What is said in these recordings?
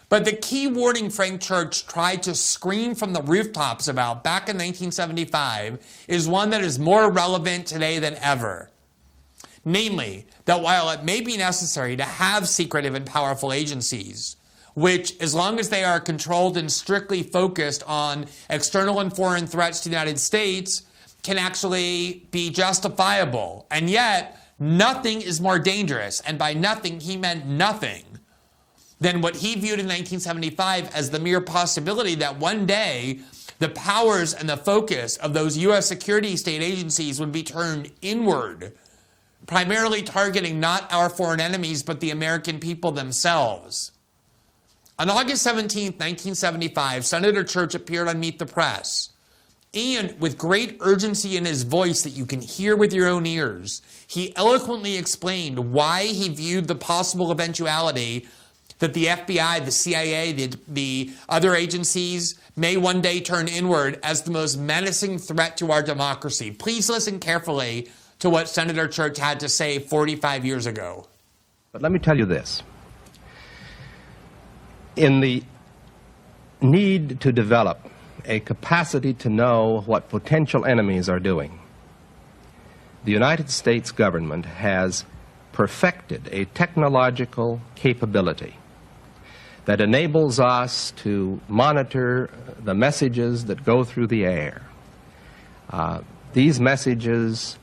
But the key warning Frank Church tried to scream from the rooftops about back in 1975 is one that is more relevant today than ever. Namely, that while it may be necessary to have secretive and powerful agencies, which, as long as they are controlled and strictly focused on external and foreign threats to the United States, can actually be justifiable. And yet, nothing is more dangerous, and by nothing, he meant nothing, than what he viewed in 1975 as the mere possibility that one day the powers and the focus of those U.S. security state agencies would be turned inward, primarily targeting not our foreign enemies, but the American people themselves. On August 17, 1975, Senator Church appeared on Meet the Press, and with great urgency in his voice that you can hear with your own ears, he eloquently explained why he viewed the possible eventuality that the FBI, the CIA, the other agencies may one day turn inward as the most menacing threat to our democracy. Please listen carefully to what Senator Church had to say 45 years ago. But let me tell you this. In the need to develop a capacity to know what potential enemies are doing, the United States government has perfected a technological capability that enables us to monitor the messages that go through the air. These messages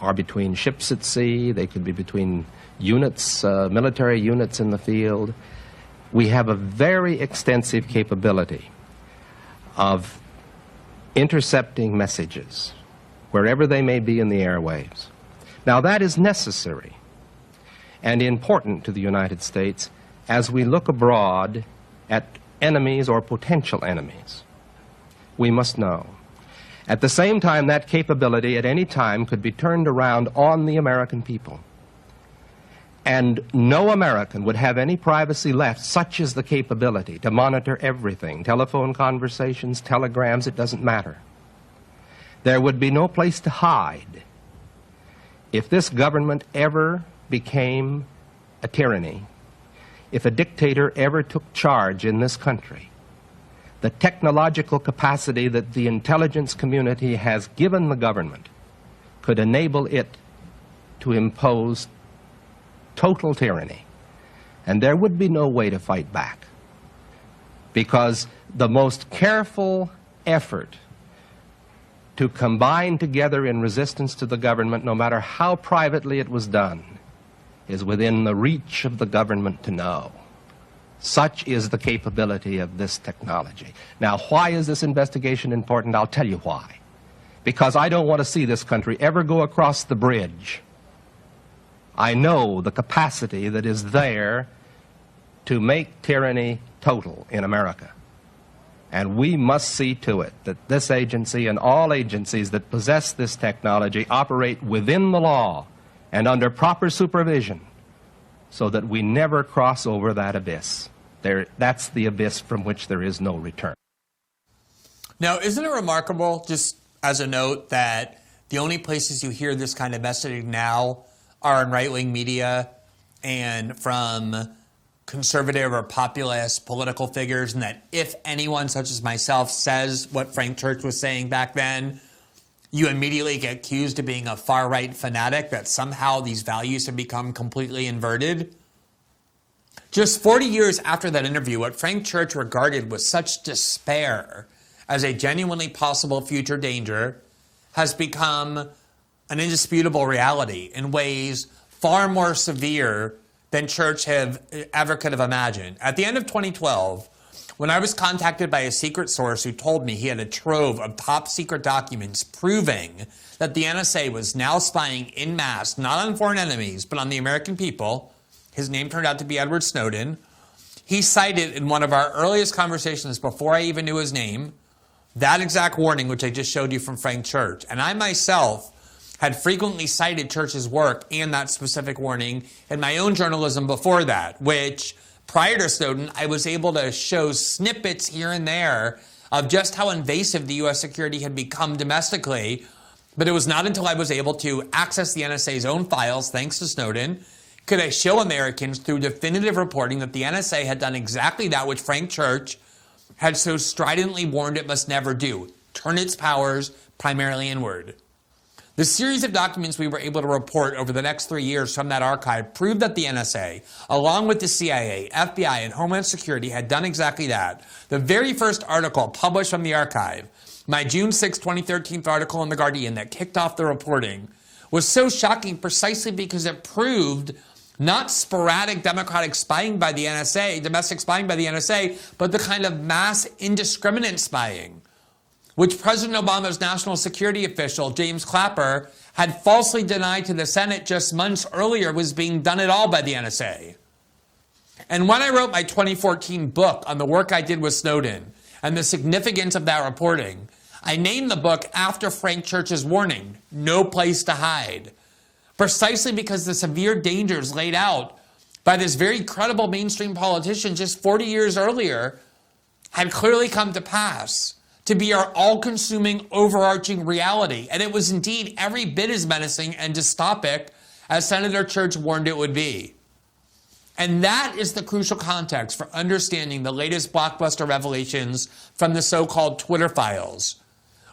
are between ships at sea, they could be between units, military units in the field. We have a very extensive capability of intercepting messages wherever they may be in the airwaves. Now that is necessary and important to the United States as we look abroad at enemies or potential enemies. We must know. At the same time, that capability at any time could be turned around on the American people. And no American would have any privacy left. Such is the capability to monitor everything. Telephone conversations, telegrams, it doesn't matter. There would be no place to hide. If this government ever became a tyranny, if a dictator ever took charge in this country, the technological capacity that the intelligence community has given the government could enable it to impose total tyranny. And there would be no way to fight back, because the most careful effort to combine together in resistance to the government, no matter how privately it was done, is within the reach of the government to know. Such is the capability of this technology. Now, why is this investigation important? I'll tell you why. Because I don't want to see this country ever go across the bridge. I know the capacity that is there to make tyranny total in America. And we must see to it that this agency and all agencies that possess this technology operate within the law and under proper supervision, so that we never cross over that abyss. That's the abyss from which there is no return. Now, isn't it remarkable, just as a note, that the only places you hear this kind of messaging now are in right-wing media and from conservative or populist political figures, and that if anyone such as myself says what Frank Church was saying back then, you immediately get accused of being a far-right fanatic, that somehow these values have become completely inverted? Just 40 years after that interview, what Frank Church regarded with such despair as a genuinely possible future danger has become an indisputable reality in ways far more severe than Church ever could have imagined. At the end of 2012, when I was contacted by a secret source who told me he had a trove of top secret documents proving that the NSA was now spying en masse, not on foreign enemies, but on the American people, his name turned out to be Edward Snowden. He cited in one of our earliest conversations before I even knew his name, that exact warning which I just showed you from Frank Church. And I myself had frequently cited Church's work and that specific warning in my own journalism before that, which prior to Snowden, I was able to show snippets here and there of just how invasive the U.S. security had become domestically. But it was not until I was able to access the NSA's own files, thanks to Snowden, could I show Americans through definitive reporting that the NSA had done exactly that which Frank Church had so stridently warned it must never do, turn its powers primarily inward. The series of documents we were able to report over the next 3 years from that archive proved that the NSA, along with the CIA, FBI, and Homeland Security, had done exactly that. The very first article published from the archive, my June 6, 2013 article in The Guardian that kicked off the reporting, was so shocking precisely because it proved not sporadic democratic spying by the NSA, domestic spying by the NSA, but the kind of mass indiscriminate spying, which President Obama's national security official, James Clapper, had falsely denied to the Senate just months earlier was being done at all by the NSA. And when I wrote my 2014 book on the work I did with Snowden and the significance of that reporting, I named the book after Frank Church's warning, "No place to hide," precisely because the severe dangers laid out by this very credible mainstream politician just 40 years earlier had clearly come to pass, to be our all-consuming, overarching reality. And it was indeed every bit as menacing and dystopic as Senator Church warned it would be. And that is the crucial context for understanding the latest blockbuster revelations from the so-called Twitter files,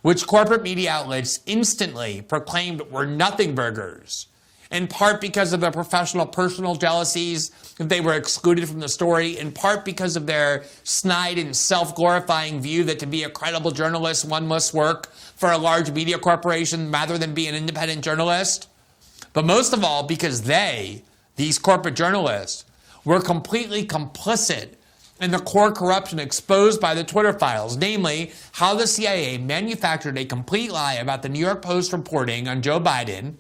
which corporate media outlets instantly proclaimed were nothing burgers, in part because of their professional personal jealousies that they were excluded from the story, in part because of their snide and self-glorifying view that to be a credible journalist, one must work for a large media corporation rather than be an independent journalist. But most of all, because they, these corporate journalists, were completely complicit in the core corruption exposed by the Twitter files, namely how the CIA manufactured a complete lie about the New York Post reporting on Joe Biden.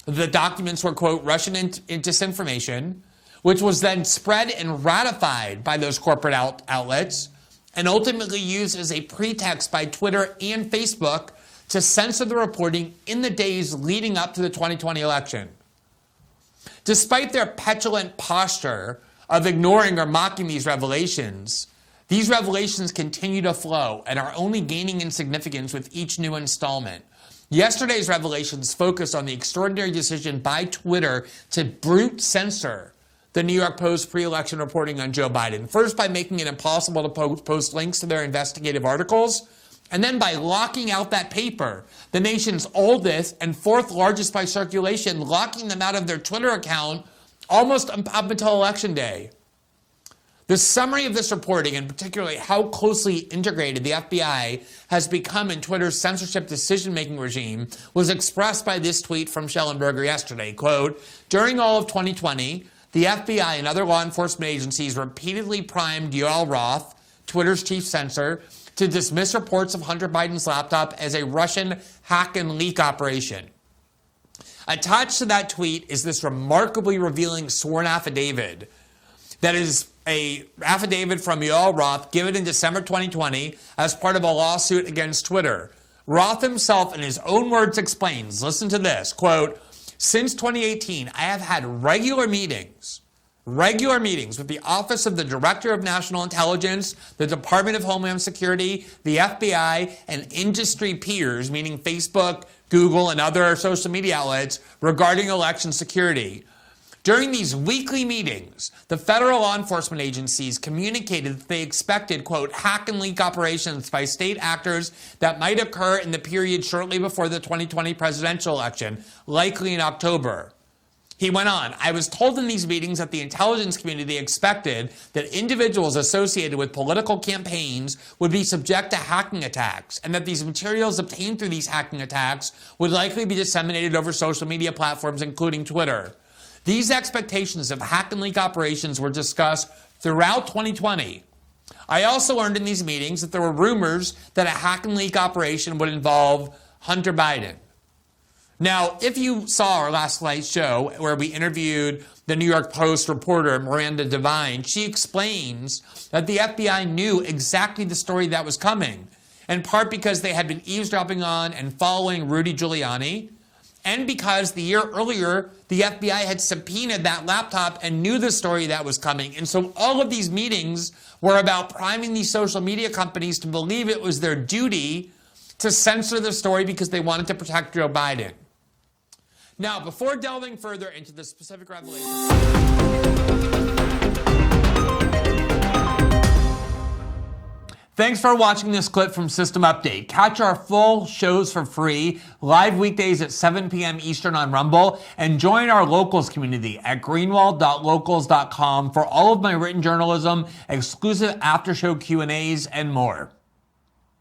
The documents were, quote, Russian disinformation, which was then spread and ratified by those corporate outlets and ultimately used as a pretext by Twitter and Facebook to censor the reporting in the days leading up to the 2020 election. Despite their petulant posture of ignoring or mocking these revelations continue to flow and are only gaining in significance with each new installment. Yesterday's revelations focused on the extraordinary decision by Twitter to brute censor the New York Post pre-election reporting on Joe Biden. First, by making it impossible to post links to their investigative articles, and then by locking out that paper, the nation's oldest and fourth largest by circulation, locking them out of their Twitter account almost up until Election Day. The summary of this reporting, and particularly how closely integrated the FBI has become in Twitter's censorship decision-making regime, was expressed by this tweet from Schellenberger yesterday. Quote, during all of 2020, the FBI and other law enforcement agencies repeatedly primed Yoel Roth, Twitter's chief censor, to dismiss reports of Hunter Biden's laptop as a Russian hack and leak operation. Attached to that tweet is this remarkably revealing sworn affidavit that is an affidavit from Yoel Roth given in December 2020 as part of a lawsuit against Twitter. Roth himself, in his own words, explains, listen to this, quote, since 2018, I have had regular meetings with the Office of the Director of National Intelligence, the Department of Homeland Security, the FBI, and industry peers, meaning Facebook, Google, and other social media outlets, regarding election security. During these weekly meetings, the federal law enforcement agencies communicated that they expected, quote, hack and leak operations by state actors that might occur in the period shortly before the 2020 presidential election, likely in October. He went on, I was told in these meetings that the intelligence community expected that individuals associated with political campaigns would be subject to hacking attacks, and that these materials obtained through these hacking attacks would likely be disseminated over social media platforms, including Twitter. These expectations of hack and leak operations were discussed throughout 2020. I also learned in these meetings that there were rumors that a hack and leak operation would involve Hunter Biden. Now, if you saw our last night's show where we interviewed the New York Post reporter Miranda Devine, she explains that the FBI knew exactly the story that was coming, in part because they had been eavesdropping on and following Rudy Giuliani, and because the year earlier, the FBI had subpoenaed that laptop and knew the story that was coming. And so all of these meetings were about priming these social media companies to believe it was their duty to censor the story because they wanted to protect Joe Biden. Now, before delving further into the specific revelations, thanks for watching this clip from System Update. Catch our full shows for free, live weekdays at 7 p.m. Eastern on Rumble, and join our locals community at greenwald.locals.com for all of my written journalism, exclusive after-show Q&As, and more.